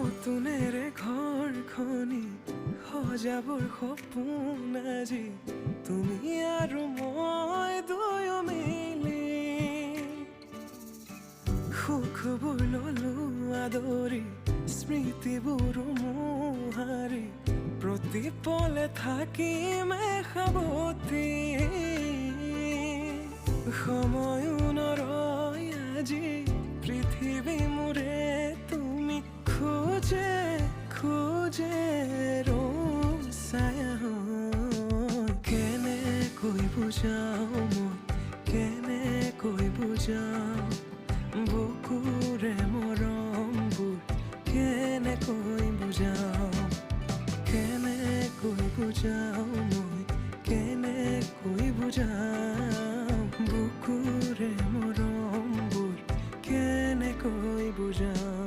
নতুনেৰে ঘৰখনি সজাবৰ সপোন আজি তুমি আৰু মই দুয়ো মিলি সুখবোৰ ললো আদৰি স্মৃতিবোৰ মোহাৰি প্ৰতি পলে থাকিমে সাৱতি সময়ো নৰয় আজি পৃথিৱী মোৰে তুমি খোজে খোজে ৰচায়া কেনেকৈ বুজাও মই কেনেকৈ বুজাও বুকুৰে মৰমবোৰ কেনেকৈ বুজাও কেনেকৈ বুজাও মই কেনেকৈ বুজাও বুকুৰে মৰমবোৰ কেনেকৈ বুজাও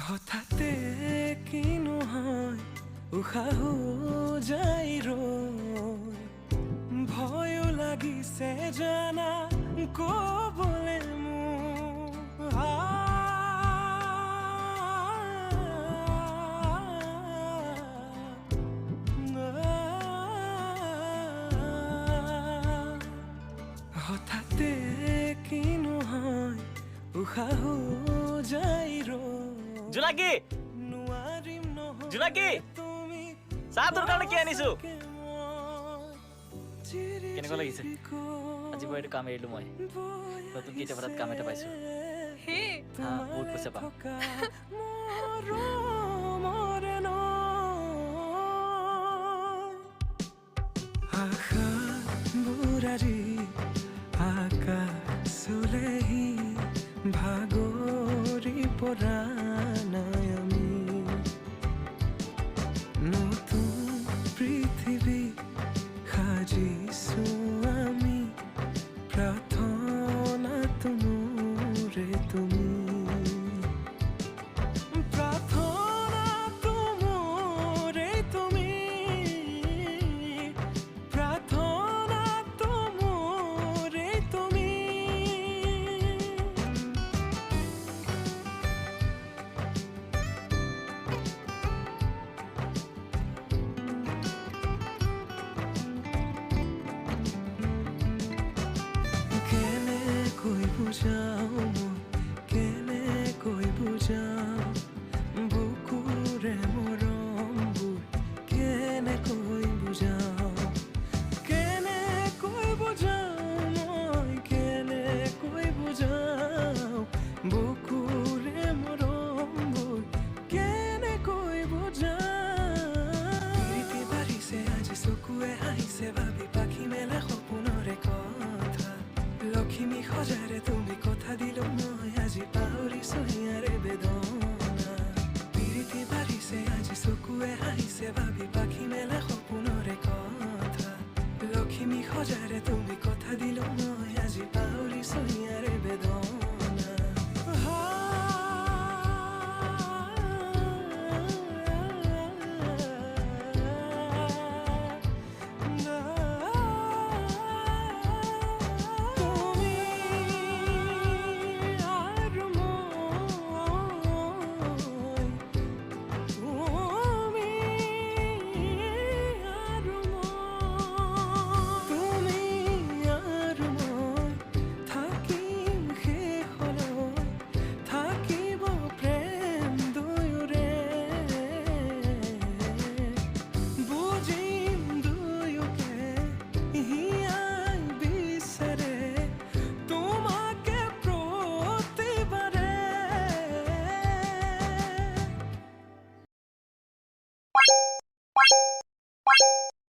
হঠাতে কিনো হয় উশাহো যাই ৰৈ ভয়ো লাগিছে জানা ক'বলে মোৰ হঠাতে কিনো হয় উশাহো যাই ৰৈ জোনাকী জোনাকী চাহ তোৰ কাৰণে কি আনিছো কেনেকুৱা লাগিছে আজি মই এইটো কাম এৰিলো মই নতুন কেতিয়াবা কাম এটা পাইছো বহুত পইচা পাম আশা বুঢ়াৰী আকাশ চুলেহি ভাগৰি পৰা নাই